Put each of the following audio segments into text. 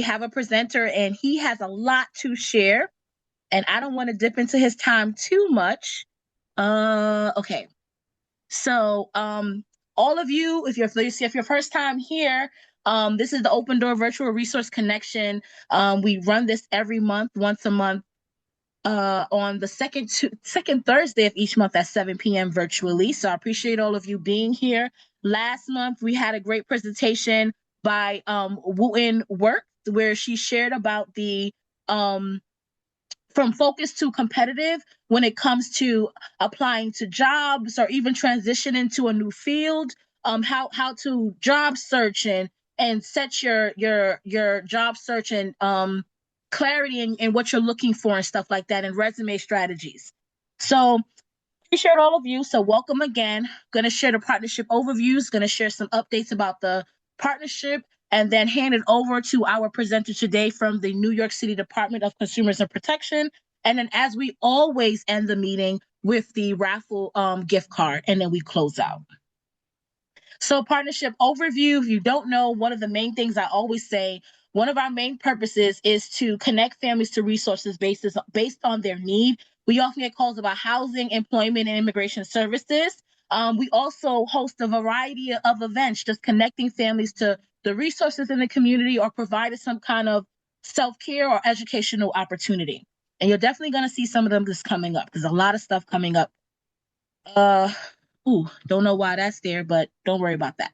have a presenter and he has a lot to share, and I don't want to dip into his time too much. Okay. So, all of you, if you're first time here, this is the Open Door Virtual Resource Connection. We run this every month, once a month, on the second Thursday of each month at 7 p.m. virtually. So I appreciate all of you being here. Last month we had a great presentation by Wooten Work, where she shared about the from focus to competitive when it comes to applying to jobs or even transitioning to a new field. How to job search and set your job search and clarity in what you're looking for and stuff like that, and resume strategies. So appreciate all of you. So welcome again. Going to share the partnership overviews, going to share some updates about the partnership, and then hand it over to our presenter today from the New York City Department of Consumers and Protection. And then, as we always end the meeting with the raffle gift card, and then we close out. So partnership overview, if you don't know, one of the main things I always say, one of our main purposes is to connect families to resources based on their need. We often get calls about housing, employment, and immigration services. We also host a variety of events, just connecting families to the resources in the community or providing some kind of self-care or educational opportunity. And you're definitely going to see some of them just coming up. There's a lot of stuff coming up. Don't know why that's there, but don't worry about that.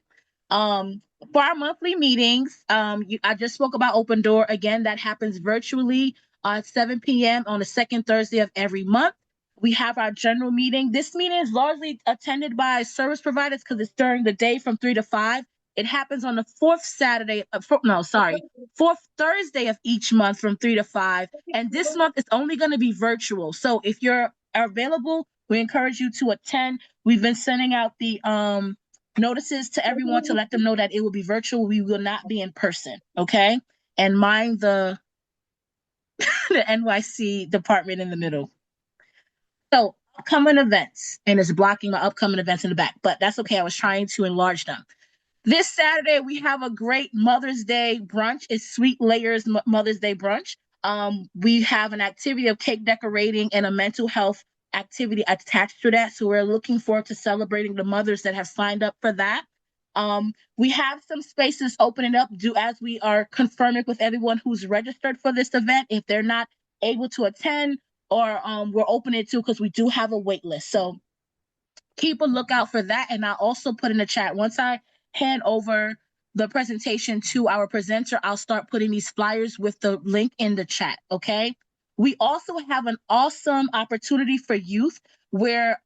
For our monthly meetings, I just spoke about Open Door. Again, that happens virtually at 7 p.m. on the second Thursday of every month. We have our general meeting. This meeting is largely attended by service providers because it's during the day from 3 to 5. It happens on the fourth Thursday of each month from 3 to 5. And this month it's only going to be virtual. So if you're available, we encourage you to attend. We've been sending out the notices to everyone to let them know that it will be virtual. We will not be in person, okay? And mind the the NYC department in the middle. So upcoming events, and it's blocking my upcoming events in the back, but that's okay. I was trying to enlarge them. This Saturday, we have a great Mother's Day brunch. It's Sweet Layers Mother's Day brunch. We have an activity of cake decorating and a mental health activity attached to that. So we're looking forward to celebrating the mothers that have signed up for that. We have some spaces opening up as we are confirming with everyone who's registered for this event. If they're not able to attend, or we're opening it too, because we do have a wait list. So keep a lookout for that. And I'll also put in the chat, once I hand over the presentation to our presenter, I'll start putting these flyers with the link in the chat, okay? We also have an awesome opportunity for youth where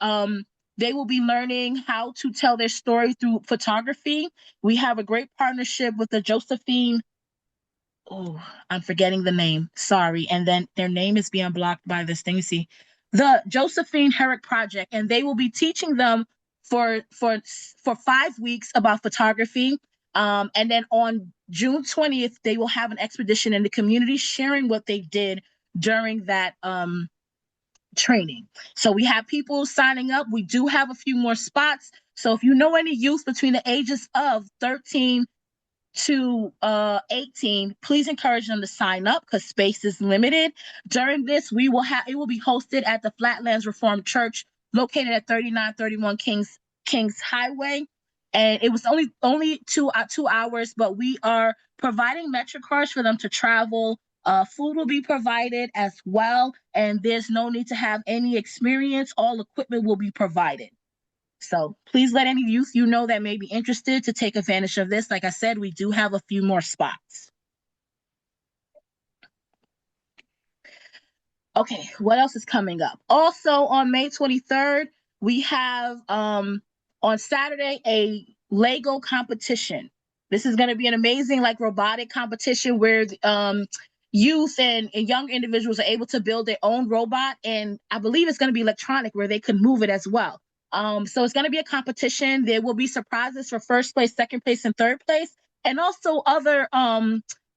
they will be learning how to tell their story through photography. We have a great partnership with the Josephine, I'm forgetting the name, sorry, and then their name is being blocked by this thing, you see, the Josephine Herrick Project, and they will be teaching them for 5 weeks about photography. And then on June 20th, they will have an expedition in the community sharing what they did during that training. So we have people signing up. We do have a few more spots. So if you know any youth between the ages of 13 to 18, please encourage them to sign up because space is limited. During this, it will be hosted at the Flatlands Reformed Church located at 3931 Kings Highway. And it was only 2 hours, but we are providing Metro cards for them to travel. Food will be provided as well, and there's no need to have any experience. All equipment will be provided. So please let any youth you know that may be interested to take advantage of this. Like I said, we do have a few more spots. Okay, what else is coming up? Also on May 23rd, we have on Saturday a Lego competition. This is going to be an amazing robotic competition where youth and young individuals are able to build their own robot, and I believe it's going to be electronic where they can move it as well. So it's going to be a competition. There will be surprises for first place, second place, and third place, and also other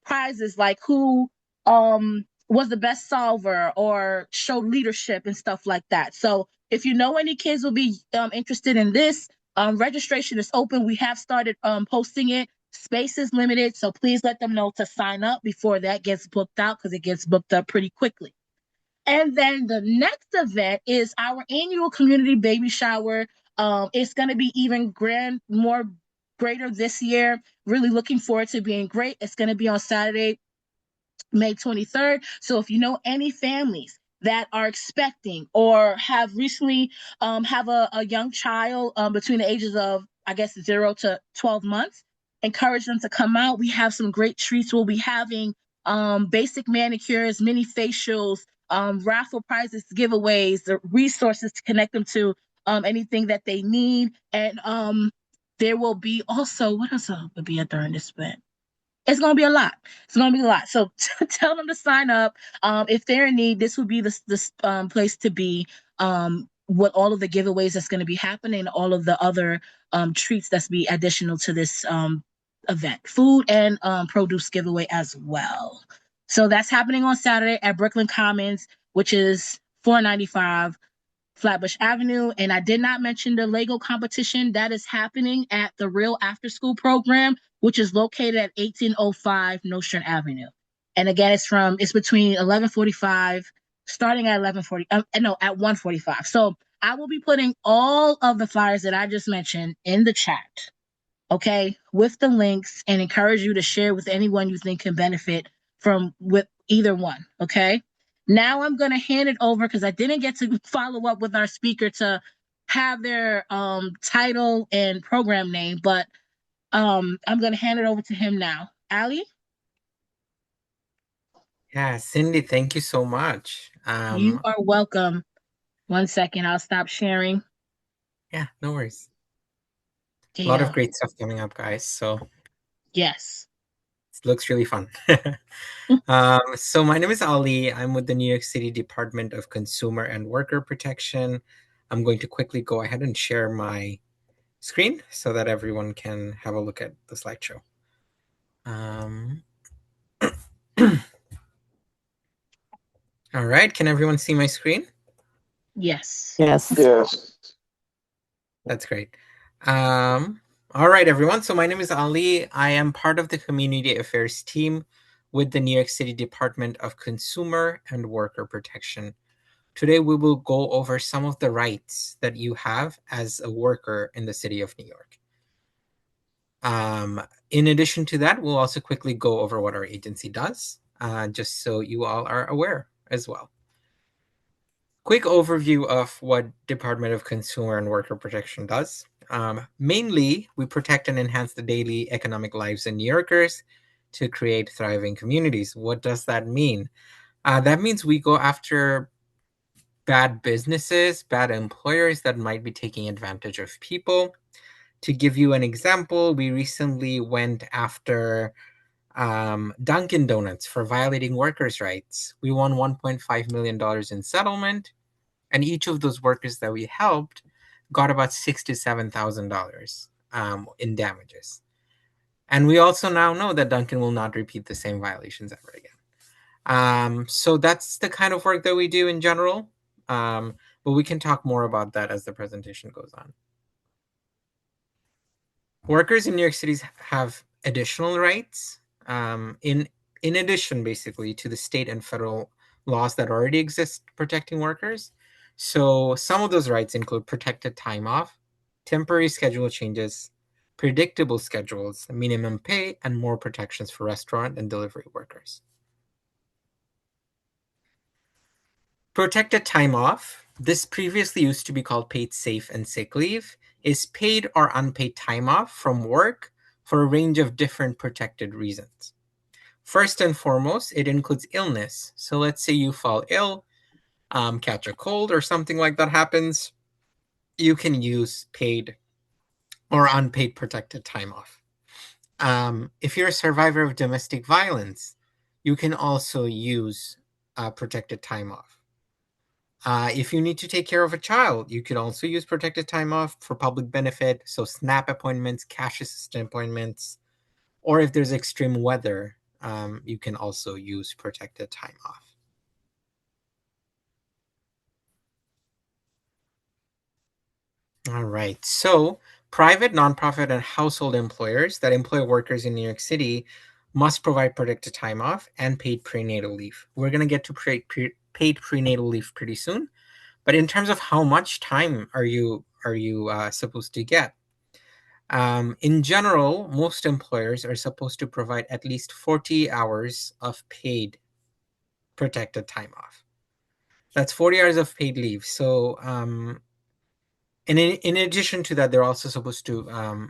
prizes like who was the best solver or showed leadership and stuff like that. So if you know any kids will be interested in this, registration is open. We have started posting it. Space is limited, so please let them know to sign up before that gets booked out because it gets booked up pretty quickly. And then the next event is our annual community baby shower. It's going to be even more greater this year. Really looking forward to being great. It's going to be on Saturday, May 23rd. So if you know any families that are expecting or have recently have a young child between the ages of, I guess, 0 to 12 months, encourage them to come out. We have some great treats. We'll be having basic manicures, mini facials, raffle prizes, giveaways, the resources to connect them to anything that they need. And there will be also, what else will be during this event? It's gonna be a lot. It's gonna be a lot. So tell them to sign up. If they're in need, this would be the place to be. With all of the giveaways that's going to be happening, all of the other treats that's be additional to this event, food and produce giveaway as well. So that's happening on Saturday at Brooklyn Commons, which is 495 Flatbush Avenue. And I did not mention the Lego competition that is happening at the Real After School program, which is located at 1805 Nostrand Avenue. And again, it's between 11:45, starting at 11:40. No, at 1:45. So I will be putting all of the flyers that I just mentioned in the chat, okay, with the links, and encourage you to share with anyone you think can benefit from with either one, okay? Now I'm going to hand it over because I didn't get to follow up with our speaker to have their title and program name, but I'm going to hand it over to him now. Ali? Yeah, Cindy, thank you so much. You are welcome. 1 second, I'll stop sharing. Yeah, no worries. A lot of Yeah. great stuff coming up, guys. So Yes. it looks really fun. So my name is Ali. I'm with the New York City Department of Consumer and Worker Protection. I'm going to quickly go ahead and share my screen so that everyone can have a look at the slideshow. All right, can everyone see my screen? Yes. Yes. Yes. That's great. All right, everyone. So my name is Ali. I am part of the Community Affairs team with the New York City Department of Consumer and Worker Protection. Today, we will go over some of the rights that you have as a worker in the city of New York. In addition to that, we'll also quickly go over what our agency does, just so you all are aware as well. Quick overview of what Department of Consumer and Worker Protection does. Mainly, we protect and enhance the daily economic lives of New Yorkers to create thriving communities. What does that mean? That means we go after bad businesses, bad employers that might be taking advantage of people. To give you an example, we recently went after Dunkin' Donuts for violating workers' rights. We won $1.5 million in settlement, and each of those workers that we helped got about $6,000 to $7,000 in damages. And we also now know that Dunkin' will not repeat the same violations ever again. So that's the kind of work that we do in general. But we can talk more about that as the presentation goes on. Workers in New York City have additional rights in addition, basically, to the state and federal laws that already exist protecting workers. So some of those rights include protected time off, temporary schedule changes, predictable schedules, minimum pay, and more protections for restaurant and delivery workers. Protected time off, this previously used to be called paid safe and sick leave, is paid or unpaid time off from work for a range of different protected reasons. First and foremost, it includes illness. So let's say you fall ill, catch a cold or something like that happens, you can use paid or unpaid protected time off. If you're a survivor of domestic violence, you can also use protected time off. If you need to take care of a child, you could also use protected time off for public benefit. So SNAP appointments, cash assistant appointments, or if there's extreme weather, you can also use protected time off. All right, so Private, nonprofit, and household employers that employ workers in New York City must provide protected time off and paid prenatal leave. We're going to get to paid prenatal leave pretty soon, but in terms of how much time are you supposed to get? In general, most employers are supposed to provide at least 40 hours of paid protected time off. That's 40 hours of paid leave. So, and in addition to that, they're also supposed to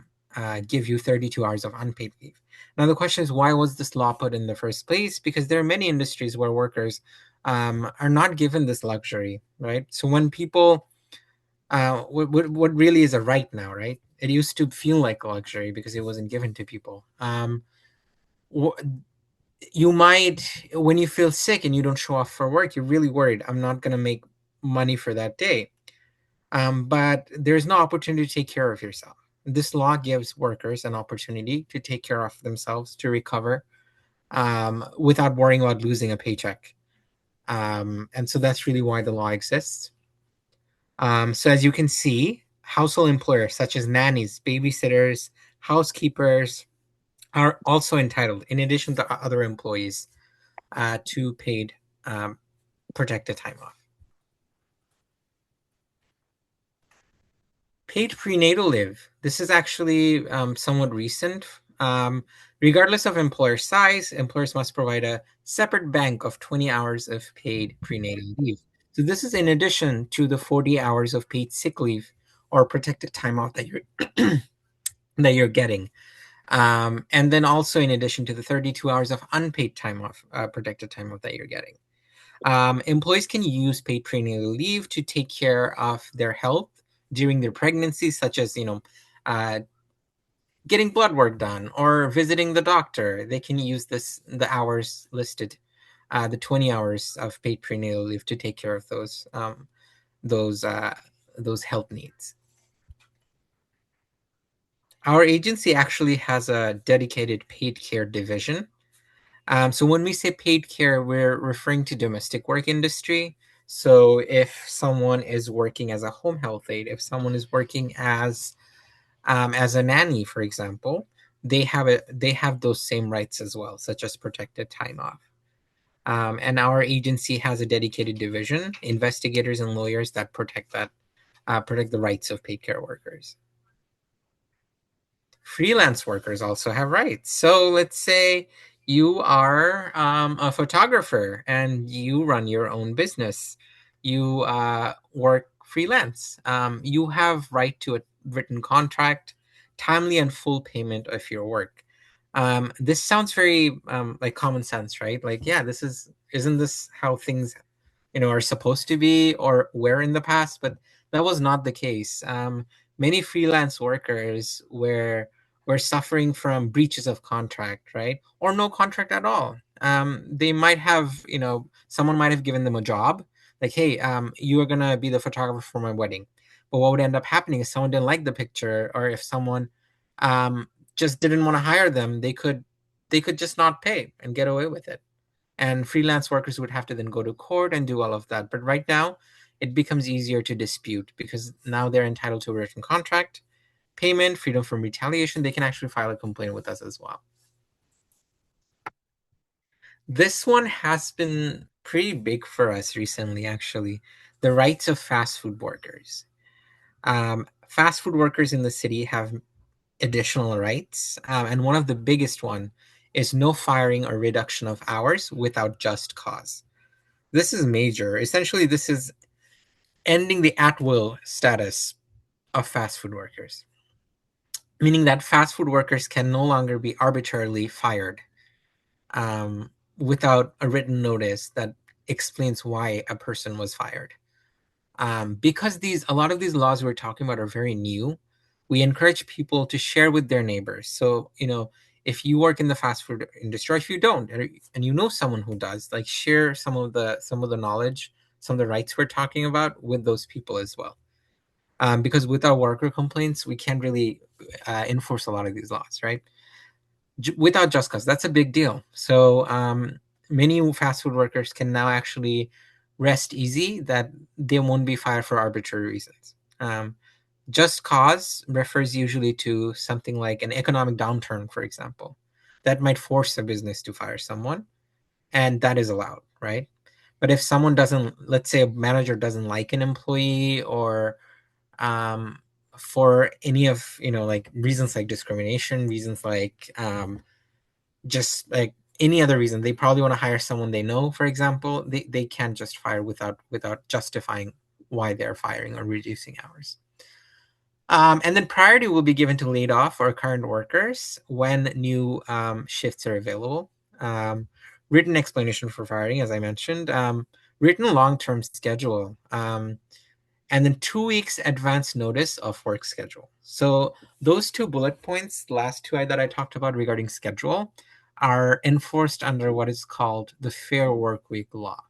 give you 32 hours of unpaid leave. Now, the question is, why was this law put in the first place? Because there are many industries where workers are not given this luxury, right? So when people, what really is a right now, right? It used to feel like a luxury because it wasn't given to people. You might, when you feel sick and you don't show up for work, you're really worried. I'm not going to make money for that day. But there's no opportunity to take care of yourself. This law gives workers an opportunity to take care of themselves, to recover, without worrying about losing a paycheck. And so that's really why the law exists. So as you can see, household employers such as nannies, babysitters, housekeepers are also entitled, in addition to other employees, to paid protected time off. Paid prenatal leave. This is actually somewhat recent. Regardless of employer size, employers must provide a separate bank of 20 hours of paid prenatal leave. So this is in addition to the 40 hours of paid sick leave or protected time off that you're that you're getting. And then also in addition to the 32 hours of unpaid time off, protected time off that you're getting. Employees can use paid prenatal leave to take care of their health during their pregnancy, such as uh, getting blood work done or visiting the doctor. They can use the hours listed, the 20 hours of paid prenatal leave to take care of those those health needs. Our agency actually has a dedicated paid care division. So when we say paid care, we're referring to domestic work industry. So if someone is working as a home health aide, if someone is working as a nanny, for example, they have those same rights as well, such as protected time off. And our agency has a dedicated division, investigators and lawyers that protect the rights of paid care workers. Freelance workers also have rights. So let's say you are a photographer and you run your own business. You work freelance. You have right to a written contract, timely and full payment of your work. This sounds very like common sense, right? Like, yeah, isn't this how things are supposed to be or were in the past? But that was not the case. Many freelance workers were suffering from breaches of contract, right? Or no contract at all. They might have, someone might have given them a job, like, hey, you are gonna be the photographer for my wedding. But what would end up happening is someone didn't like the picture, or if someone just didn't want to hire them, they could just not pay and get away with it. And freelance workers would have to then go to court and do all of that. But right now, it becomes easier to dispute because now they're entitled to a written contract, payment, freedom from retaliation. They can actually file a complaint with us as well. This one has been pretty big for us recently, actually. The rights of fast food workers. Fast food workers in the city have additional rights, and one of the biggest one is no firing or reduction of hours without just cause. This is major. Essentially, this is ending the at-will status of fast food workers, meaning that fast food workers can no longer be arbitrarily fired without a written notice that explains why a person was fired. Because a lot of these laws we're talking about are very new, we encourage people to share with their neighbors. So, if you work in the fast food industry, or if you don't, and you know someone who does, like, share some of the knowledge, some of the rights we're talking about with those people as well. Because with our worker complaints, we can't really enforce a lot of these laws, right? Without just cause, that's a big deal. So many fast food workers can now actually rest easy that they won't be fired for arbitrary reasons. Just cause refers usually to something like an economic downturn, for example, that might force a business to fire someone, and that is allowed, right? But if someone doesn't, let's say a manager doesn't like an employee, or um, for any of, like reasons like discrimination, reasons like just like any other reason, they probably want to hire someone they know, for example, they can't just fire without justifying why they're firing or reducing hours. And then priority will be given to laid off or current workers when new shifts are available. Um, Written explanation for firing, as I mentioned, written long-term schedule, and then 2 weeks advance notice of work schedule. So those two bullet points, the last two that I talked about regarding schedule, are enforced under what is called the Fair Work Week law.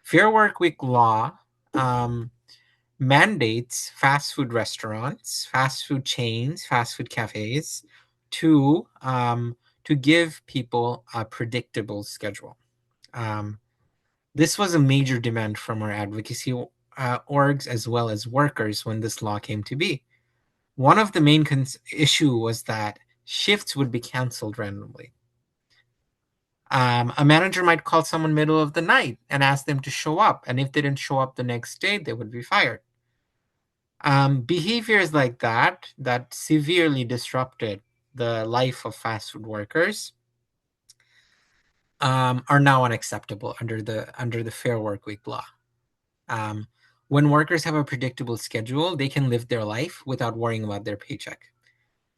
Fair Work Week law um, mandates fast food restaurants, fast food chains, fast food cafes to give people a predictable schedule. Um, this was a major demand from our advocacy orgs as well as workers when this law came to be. One of the main issue was that shifts would be canceled randomly. A manager might call someone middle of the night and ask them to show up, and if they didn't show up the next day, they would be fired. Behaviors like that severely disrupted the life of fast food workers are now unacceptable under the Fair Work Week law. Um, when workers have a predictable schedule, they can live their life without worrying about their paycheck.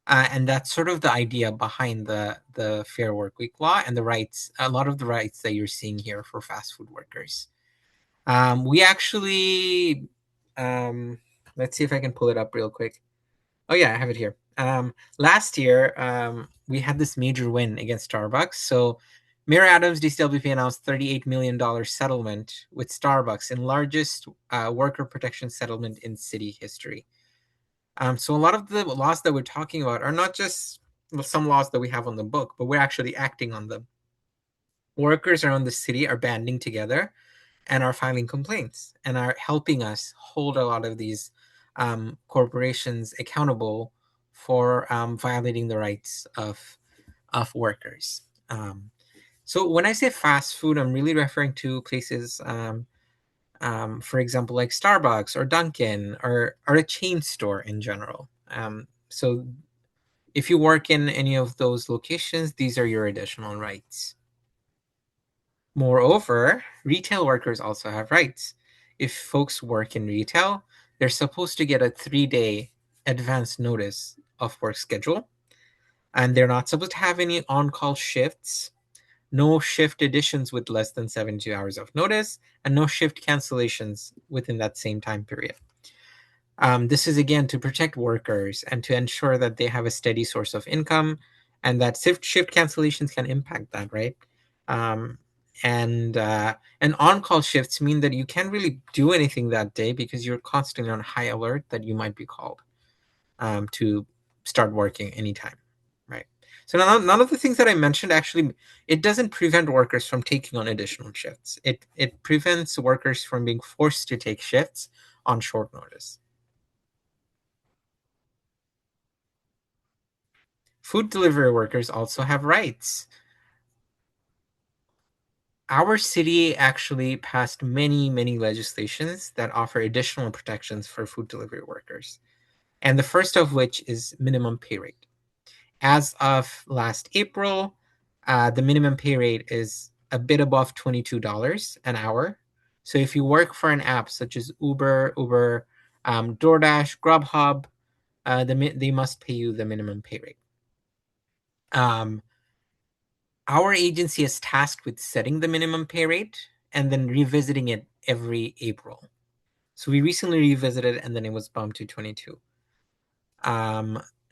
And that's sort of the idea behind the Fair Work Week law and the rights, a lot of the rights that you're seeing here for fast food workers. We actually, um, let's see if I can pull it up real quick. Oh yeah, I have it here. Last year, we had this major win against Starbucks. So Mayor Adams, DCWP announced $38 million settlement with Starbucks, in largest worker protection settlement in city history. So a lot of the laws that we're talking about are not just some laws that we have on the book, but we're actually acting on them. Workers around the city are banding together and are filing complaints and are helping us hold a lot of these corporations accountable for violating the rights of workers. So when I say fast food, I'm really referring to places, for example, like Starbucks or Dunkin' or a chain store in general. So if you work in any of those locations, these are your additional rights. Moreover, retail workers also have rights. If folks work in retail, they're supposed to get a 3-day advance notice of work schedule, and they're not supposed to have any on-call shifts, no shift additions with less than 72 hours of notice, and no shift cancellations within that same time period. This is again to protect workers and to ensure that they have a steady source of income, and that shift cancellations can impact that, right? Um, and on-call shifts mean that you can't really do anything that day because you're constantly on high alert that you might be called to start working anytime, right? So none of the things that I mentioned actually, it doesn't prevent workers from taking on additional shifts. It prevents workers from being forced to take shifts on short notice. Food delivery workers also have rights. Our city actually passed many legislations that offer additional protections for food delivery workers. And the first of which is minimum pay rate. As of last April, the minimum pay rate is a bit above $22 an hour. So if you work for an app such as Uber, DoorDash, Grubhub, they must pay you the minimum pay rate. Our agency is tasked with setting the minimum pay rate and then revisiting it every April. So we recently revisited and then it was bumped to 22.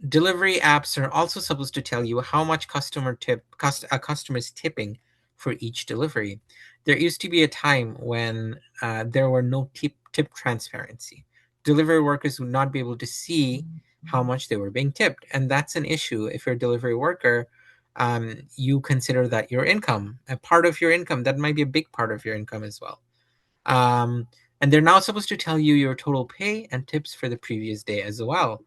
Delivery apps are also supposed to tell you how much a customer is tipping for each delivery. There used to be a time when there were no tip transparency. Delivery workers would not be able to see how much they were being tipped, and that's an issue. If you're a delivery worker, you consider that your income, a part of your income, that might be a big part of your income as well. Um, And they're now supposed to tell you your total pay and tips for the previous day as well.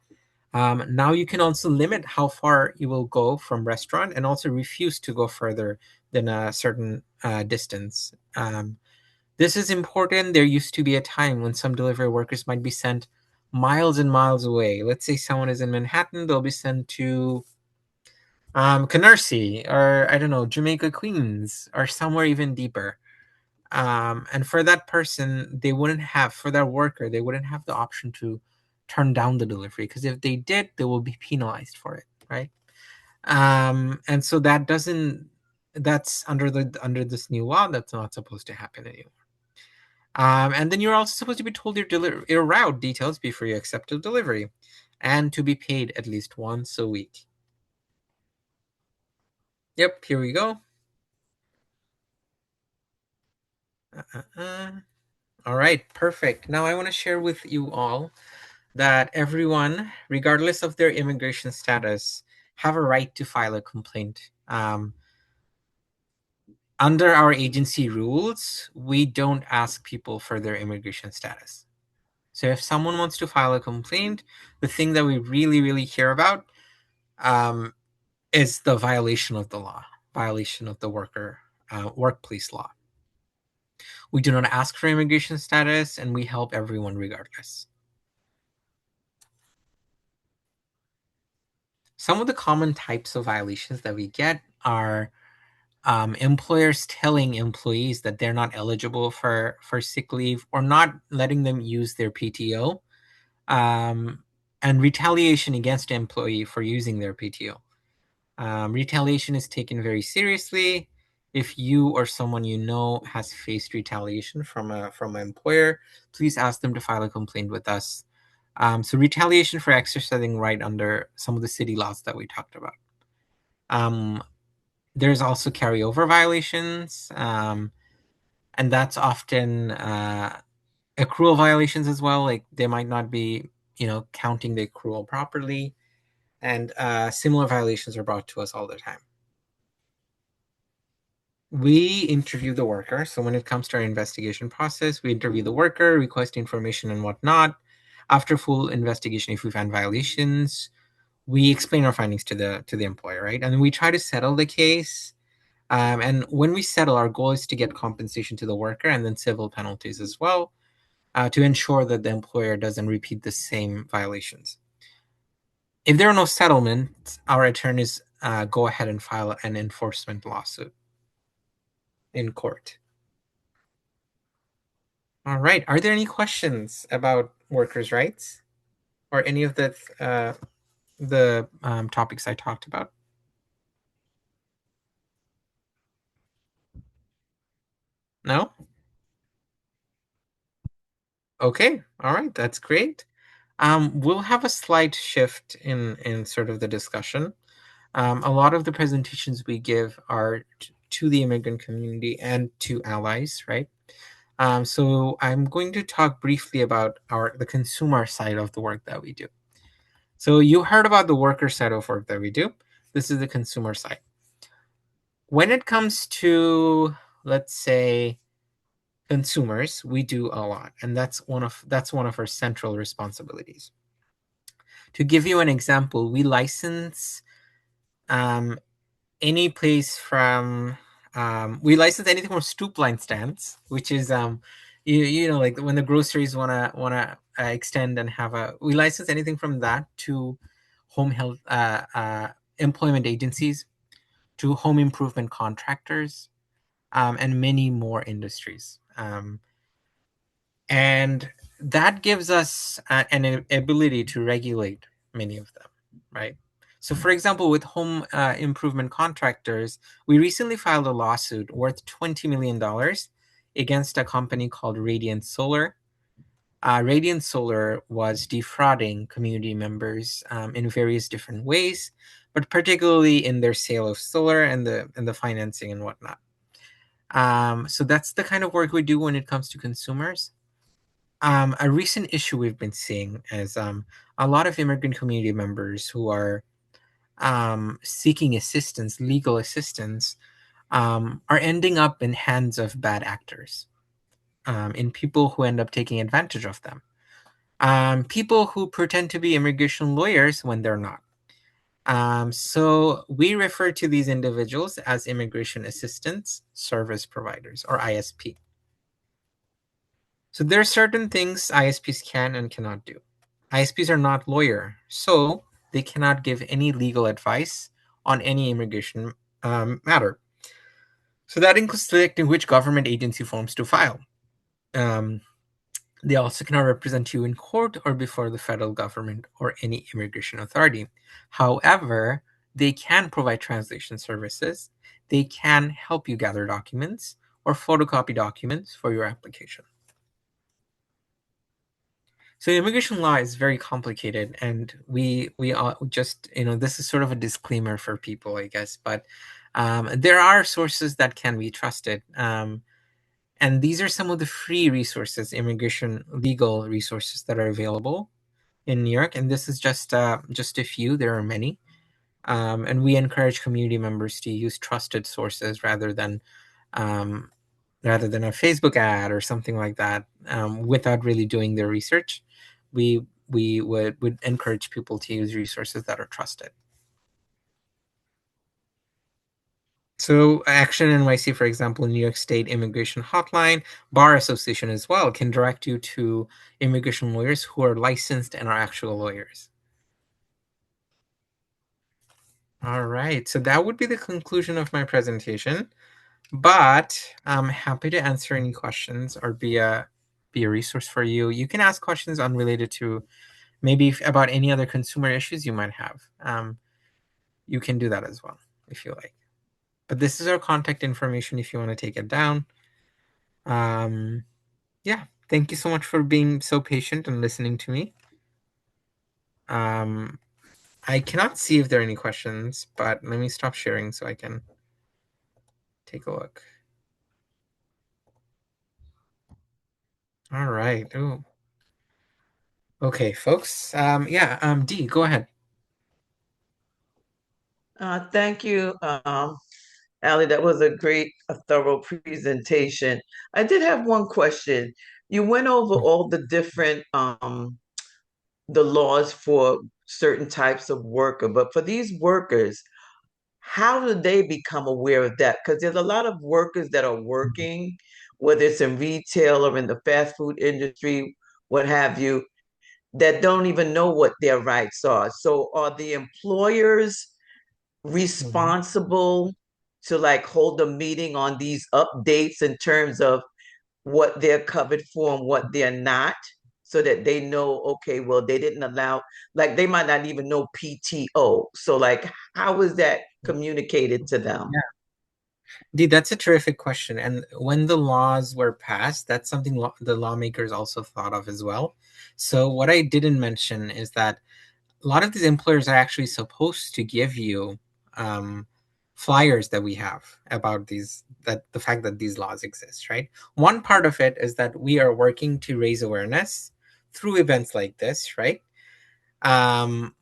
Now you can also limit how far you will go from restaurant and also refuse to go further than a certain distance. This is important. There used to be a time when some delivery workers might be sent miles and miles away. Let's say someone is in Manhattan, they'll be sent to Canarsie or I don't know, Jamaica, Queens, or somewhere even deeper. And for that person, they wouldn't have, for that worker, they wouldn't have the option to turn down the delivery because if they did, they will be penalized for it, right? And so that doesn't, that's under this new law, that's not supposed to happen anymore. And then you're also supposed to be told your route details before you accept a delivery, and to be paid at least once a week. Yep, here we go. All right, perfect. Now I want to share with you all that everyone, regardless of their immigration status, have a right to file a complaint. Under our agency rules, we don't ask people for their immigration status. So if someone wants to file a complaint, the thing that we really, really care about is the violation of the law, violation of the workplace law. We do not ask for immigration status, and we help everyone regardless. Some of the common types of violations that we get are employers telling employees that they're not eligible for sick leave or not letting them use their PTO, and retaliation against an employee for using their PTO. Retaliation is taken very seriously. If you or someone you know has faced retaliation from an employer, please ask them to file a complaint with us. So retaliation for exercising right under some of the city laws that we talked about. There's also carryover violations, and that's often accrual violations as well. Like they might not be, counting the accrual properly, and similar violations are brought to us all the time. We interview the worker. So when it comes to our investigation process, we interview the worker, request information and whatnot. After full investigation, if we find violations, we explain our findings to the employer, right? And we try to settle the case. And when we settle, our goal is to get compensation to the worker and then civil penalties as well, to ensure that the employer doesn't repeat the same violations. If there are no settlements, our attorneys go ahead and file an enforcement lawsuit in court. All right. Are there any questions about workers' rights or any of the topics I talked about? No? Okay. All right. That's great. We'll have a slight shift in sort of the discussion. A lot of the presentations we give are to the immigrant community and to allies, right? So I'm going to talk briefly about the consumer side of the work that we do. So you heard about the worker side of work that we do. This is the consumer side. When it comes to, let's say, consumers, we do a lot, and that's one of our central responsibilities. To give you an example, we license any place from we license anything from stoop line stands, which is like when the groceries wanna extend and have we license anything from that to home health employment agencies, to home improvement contractors, and many more industries. And that gives us an ability to regulate many of them, right? So, for example, with home improvement contractors, we recently filed a lawsuit worth $20 million against a company called Radiant Solar. Radiant Solar was defrauding community members in various different ways, but particularly in their sale of solar and the financing and whatnot. So that's the kind of work we do when it comes to consumers. A recent issue we've been seeing is a lot of immigrant community members who are seeking assistance, legal assistance, are ending up in hands of bad actors. in people who end up taking advantage of them. People who pretend to be immigration lawyers when they're not. So we refer to these individuals as immigration assistance service providers, or ISP. So there are certain things ISPs can and cannot do. ISPs are not lawyer, so they cannot give any legal advice on any immigration matter. So that includes selecting which government agency forms to file. Um, They also cannot represent you in court or before the federal government or any immigration authority. However, they can provide translation services. They can help you gather documents or photocopy documents for your application. So immigration law is very complicated, and we all just, this is sort of a disclaimer for people, I guess. But there are sources that can be trusted. And these are some of the free resources, immigration legal resources that are available in New York. And this is just a few. There are many. And we encourage community members to use trusted sources um, rather than a Facebook ad or something like that, without really doing their research. We would encourage people to use resources that are trusted. So Action NYC, for example, New York State Immigration Hotline, Bar Association as well, can direct you to immigration lawyers who are licensed and are actual lawyers. All right, so that would be the conclusion of my presentation, but I'm happy to answer any questions or be a resource for you. You can ask questions unrelated to maybe about any other consumer issues you might have. You can do that as well if you like. But this is our contact information if you want to take it down. Yeah, thank you so much for being so patient and listening to me. I cannot see if there are any questions, but let me stop sharing so I can take a look. All right. Ooh. Okay, folks. Dee, go ahead. Thank you, Ali. That was a thorough presentation. I did have one question. You went over all the different the laws for certain types of worker, but for these workers, how do they become aware of that? Because there's a lot of workers that are working, whether it's in retail or in the fast food industry, what have you, that don't even know what their rights are. So are the employers Mhm. responsible to like hold a meeting on these updates in terms of what they're covered for and what they're not, so that they know, okay, well, they didn't allow, like they might not even know PTO. So like, how is that communicated to them? Yeah. Dee, that's a terrific question. And when the laws were passed, that's something the lawmakers also thought of as well. So what I didn't mention is that a lot of these employers are actually supposed to give you um, flyers that we have about the fact that these laws exist, right? One part of it is that we are working to raise awareness through events like this, right? Um,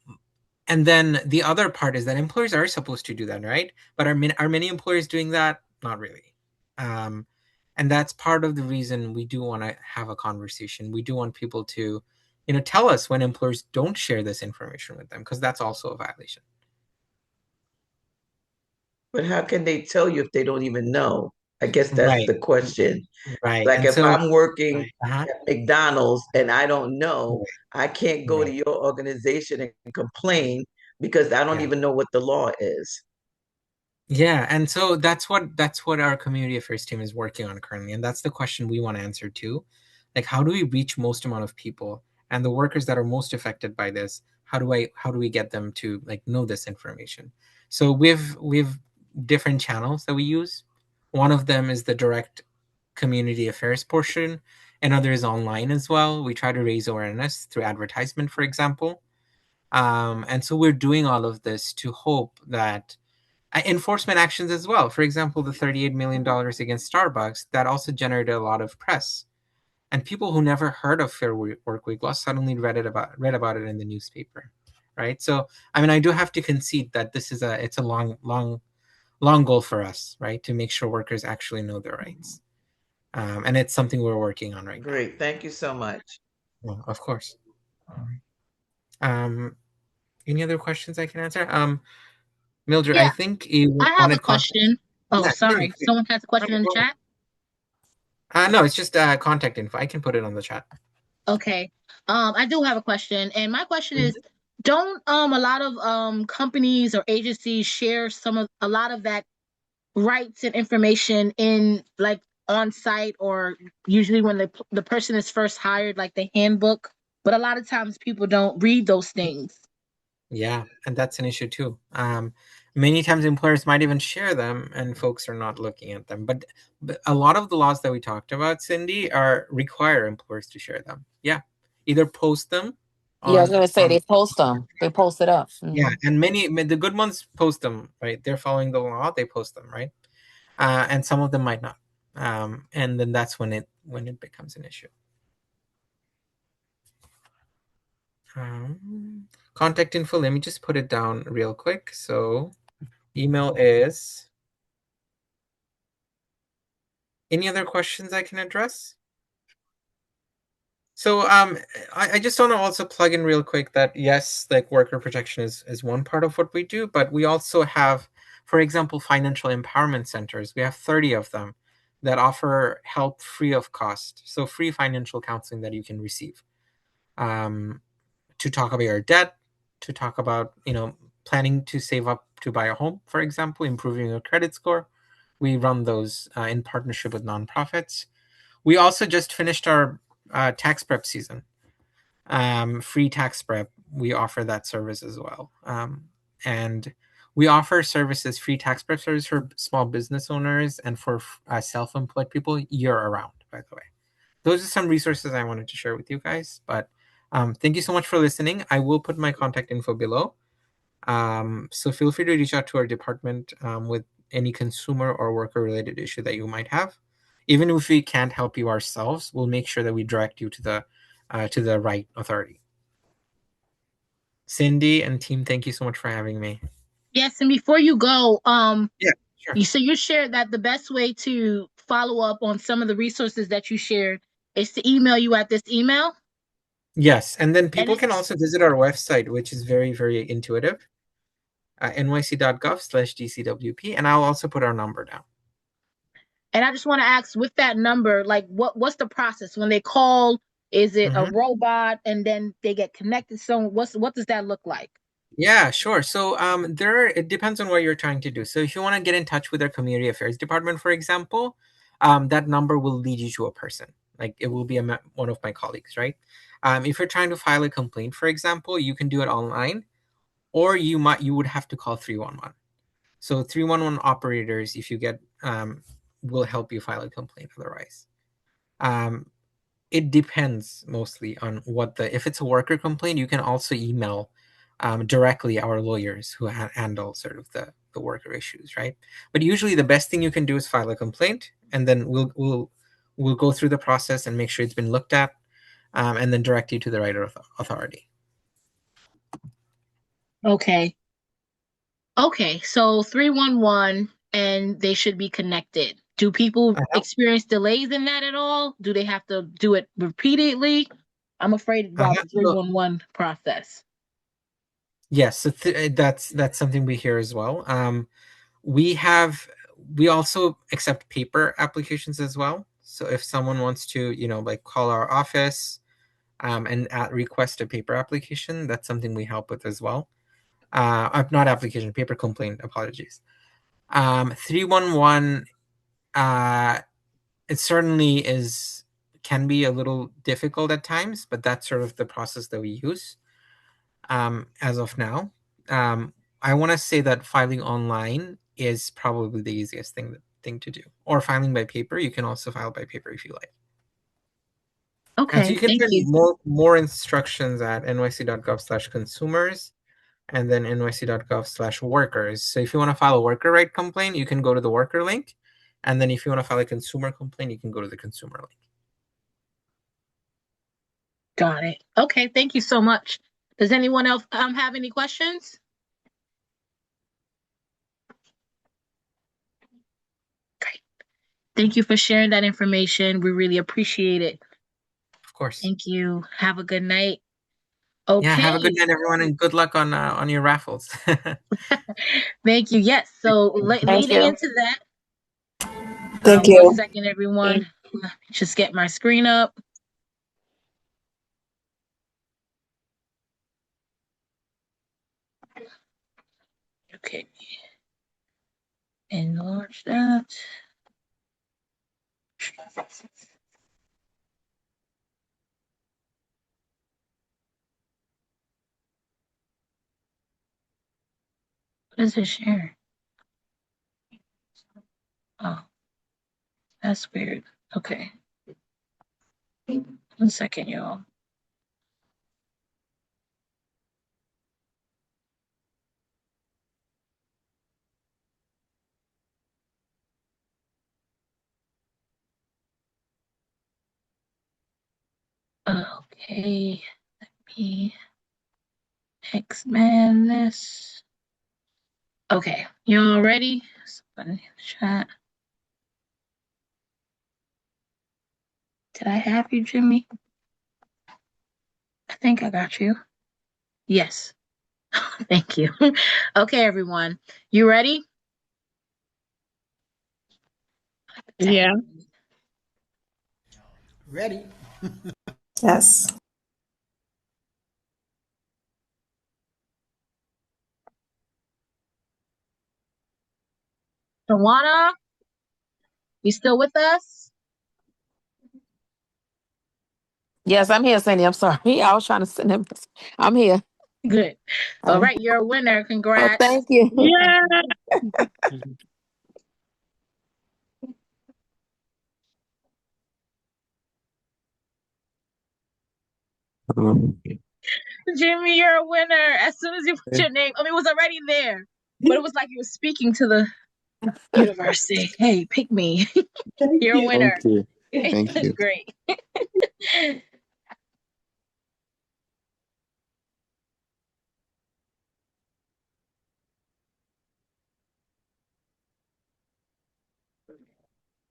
and then the other part is that employers are supposed to do that, right? But are many employers doing that? Not really. Um, and that's part of the reason we do want to have a conversation. We do want people to, tell us when employers don't share this information with them, because that's also a violation. But how can they tell you if they don't even know? I guess that's Right, the question. right. Like And if so, I'm working uh-huh, at McDonald's and I don't know, right, I can't go to right, your organization and complain because I don't yeah. even know what the law is. Yeah, and so that's what our community affairs team is working on currently, and that's the question we want to answer too. Like, how do we reach most amount of people and the workers that are most affected by this? How do we get them to like know this information? So we've different channels that we use. One of them is the direct community affairs portion. Another is online as well. We try to raise awareness through advertisement, for example. And so we're doing all of this to hope that enforcement actions as well. For example, the $38 million against Starbucks that also generated a lot of press, and people who never heard of Fair Work Week law suddenly read about it in the newspaper, right? So, I mean, I do have to concede that it's a long goal for us, right, to make sure workers actually know their rights. And it's something we're working on right Great. Thank you so much. now. Well, of course. Um, any other questions I can answer? Mildred, I Yeah, think you I have a wanted contact. question. Oh, Yeah, sorry. carry. Someone has a No, question in the go ahead. chat. No, it's just contact info. I can put it on the chat. Okay. I do have a question, and my question Mhm. is, don't a lot of companies or agencies share a lot of that rights and information in like on site, or usually when the person is first hired, like the handbook, but a lot of times people don't read those things. Yeah, and that's an issue too. Many times employers might even share them, and folks are not looking at them. But a lot of the laws that we talked about, Cindy, are require employers to share them. Yeah, either post them Yeah, I was on gonna say on they post them. They post it up. yeah, and the good ones post them, right? They're following the law, they post them, right? And some of them might not. And then that's when it becomes an issue. Contact info, let me just put it down real quick. So email is. Any other questions I can address? So I just want to also plug in real quick that yes, like worker protection is one part of what we do, but we also have, for example, financial empowerment centers. We have 30 of them that offer help free of cost. So free financial counseling that you can receive. To talk about your debt, to talk about, planning to save up to buy a home, for example, improving your credit score. We run those in partnership with nonprofits. We also just finished our tax prep season. Free tax prep. We offer that service as well. And we offer services, free tax prep service for small business owners and for self-employed people year around, by the way. Those are some resources I wanted to share with you guys. But thank you so much for listening. I will put my contact info below. So feel free to reach out to our department with any consumer or worker related issue that you might have. Even if we can't help you ourselves, we'll make sure that we direct you to the right authority. Cindy and team, thank you so much for having me. Yes, and before you go, Yeah, sure. you shared that the best way to follow up on some of the resources that you shared is to email you at this email. Yes, and then And people can also visit our website, which is very, very intuitive, nyc.gov/dcwp, and I'll also put our number down. And I just want to ask, with that number, like what's the process when they call? Is it a robot and then they get connected? So what does that look like? Yeah, sure. So it depends on what you're trying to do. So if you want to get in touch with our community affairs department, for example, that number will lead you to a person. Like it will be one of my colleagues, right? If you're trying to file a complaint, for example, you can do it online, or you would have to call 311. So 311 operators, if you get, will help you file a complaint. Otherwise, it depends mostly on if it's a worker complaint, you can also email directly our lawyers who handle sort of the worker issues, right? But usually the best thing you can do is file a complaint, and then we'll go through the process and make sure it's been looked at, and then direct you to the right authority. Okay. Okay, so 311 and they should be connected. Do people experience delays in that at all? Do they have to do it repeatedly? I'm afraid about the 311 process. Yes, so that's something we hear as well. We also accept paper applications as well. So if someone wants to, like call our office and request a paper application, that's something we help with as well. Not application, paper complaint. Apologies. 311. It certainly can be a little difficult at times, but that's sort of the process that we use as of now. I want to say that filing online is probably the easiest thing to do, or filing by paper. You can also file by paper if you like. And so Okay, you can thank find you. more instructions at nyc.gov/consumers and then nyc.gov/workers. So if you want to file a worker right complaint, you can go to the worker link. And then if you want to file a consumer complaint, you can go to the consumer link. Got it. Okay, thank you so much. Does anyone else have any questions? Great. Thank you for sharing that information. We really appreciate it. Of course. Thank you. Have a good night. Yeah, have a good Okay. night, everyone, and good luck on your raffles. Thank you. Yes. So Thank leading you. into that, Thank one you. second, everyone. Let me just get my screen up. Okay. Enlarge that. What is it share? Oh, that's weird. Okay. 1 second, y'all. Okay. Let me expand this. Okay. Y'all ready? Somebody in the chat. Did I have you, Jimmy? I think I got you. Yes. Thank you. Okay, everyone. You ready? Yeah. Ready? Yes. Tawana, you still with us? Yes, I'm here, Cindy. I'm sorry. I was trying to send him. I'm here. Good. All right, you're a winner. Oh, Congrats. thank you. Yeah. Jimmy, you're a winner. As soon as you put your name, I mean, it was already there, but it was like you were speaking to the universe saying, hey, pick me. Thank You're a you. winner. Thank you. Thank you. Great.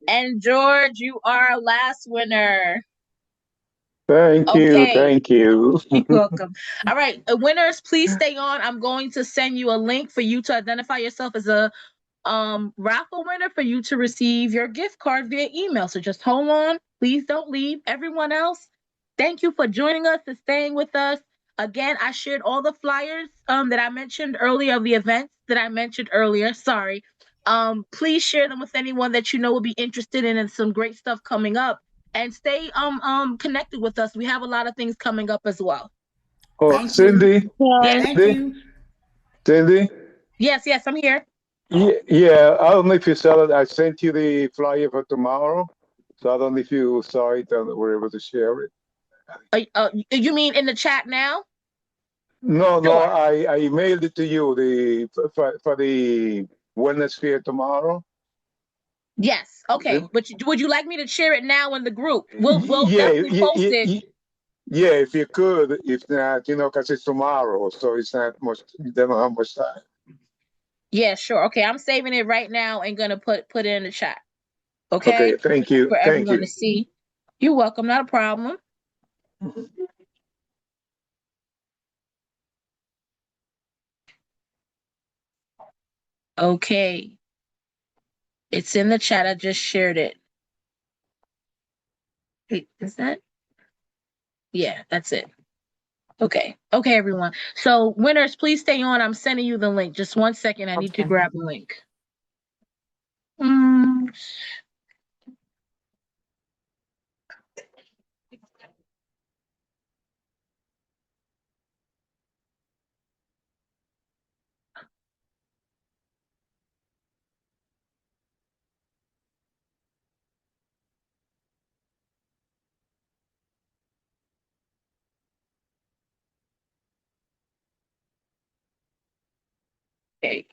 And George, you are our last winner. Thank you. Okay. Thank you. You're welcome. All right, winners, please stay on. I'm going to send you a link for you to identify yourself as a raffle winner for you to receive your gift card via email. So just hold on. Please don't leave. Everyone else, thank you for joining us and staying with us. Again, I shared all the flyers that I mentioned earlier of the events that I mentioned earlier. Sorry. Please share them with anyone that you know will be interested in and some great stuff coming up. And stay connected with us. We have a lot of things coming up as well. Oh, Thank you. Cindy, Yes. Thank you. Cindy. Yes, I'm here. Yeah, I don't know if you saw it. I sent you the flyer for tomorrow, so I don't know if you saw it and were able to share it. You mean in the chat now? No, Sure. I emailed it to you for the wellness fair tomorrow. Yes. Okay. But would you like me to share it now in the group? We'll Yeah, definitely post it. yeah, if you could, if not, because it's tomorrow, so it's not much. You don't have much time. Yeah, sure. Okay, I'm saving it right now and gonna put it in the chat. Okay, Okay, thank you, for thank everyone you. to see. You're welcome. Not a problem. Okay, it's in the chat. I just shared it. Wait, is that? Yeah, that's it. Okay. Okay, everyone. So winners, please stay on. I'm sending you the link. Just 1 second. I need to Okay. grab the link. Mm. Okay.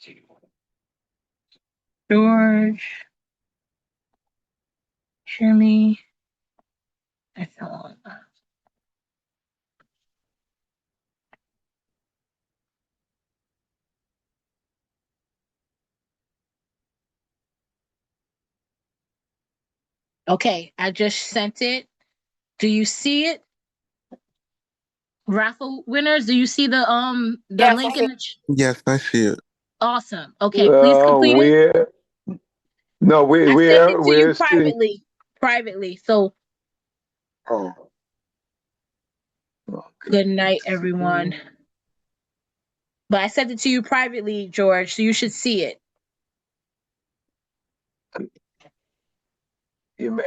George, Jimmy, and so on. Okay, I just sent it. Do you see it? Raffle winners, do you see the Yes, I link see. in the Yes, I see it. awesome. Okay, please complete it. We're no, I sent it to you we're still. privately. So Oh, okay. good night, everyone. But I sent it to you privately, George, so you should see it.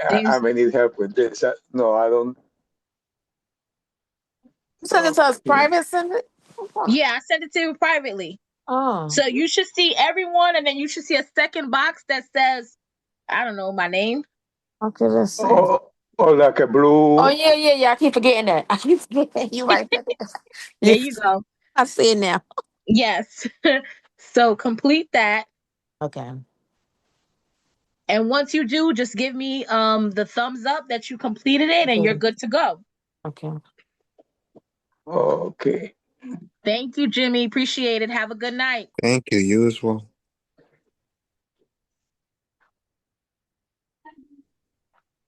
I may need help with this. No, I don't. You sent it to us Okay. private, send it? Yeah, I sent it to you privately. Oh, So you should see everyone, and then you should see a second box that says, I don't know, my name. okay, let's see. Oh, like a Oh, blue. yeah. I keep forgetting that. I keep forgetting. You right. There Yeah, you go. I see it now. Yes. So complete that. Okay. And once you do, just give me the thumbs up that you completed it and you're Okay. good to go. Okay. Okay. Thank you, Jimmy. Appreciate it. Have a good night. Thank you. You as well.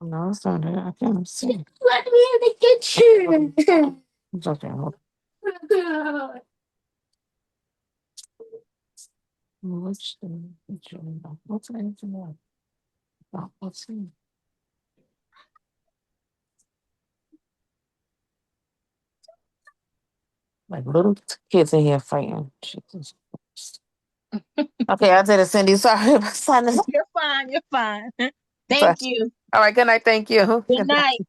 No, it's not it. I can't see. Let me in the kitchen. It's okay. What's the name tomorrow? Let's see. Like little kids in here fighting. Jesus Christ. Okay, I did it, Cindy. Sorry about signing. You're fine. You're fine. Sorry. Thank you. All right, good night. Thank you. Good night.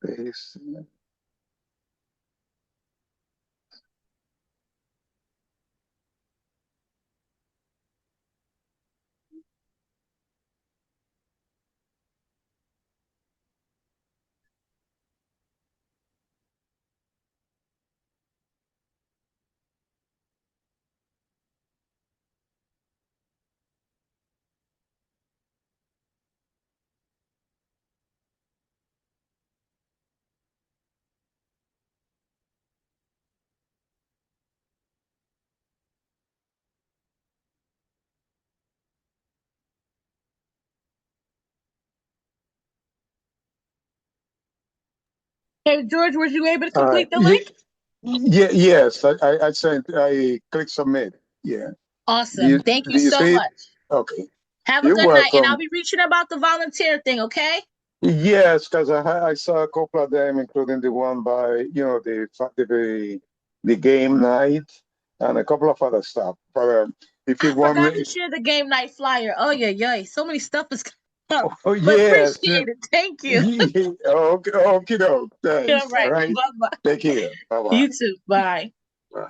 This, Hey, George, was you able to complete the link? yes, I clicked submit. Yeah. Awesome. Thank Do you you so see it? much. Okay. Have a You're good night. And I'll welcome. be reaching about the volunteer thing, okay? Yes, because I saw a couple of them, including the one by the game night and a couple of other stuff. But if you I want forgot to me, share the game night flyer. Oh, yeah. So many stuff is coming up. oh But yes, appreciate it. Thank you. okay, okay, no, All thanks. All right. right, Bye-bye. take care. Bye bye. You too. Bye. Bye.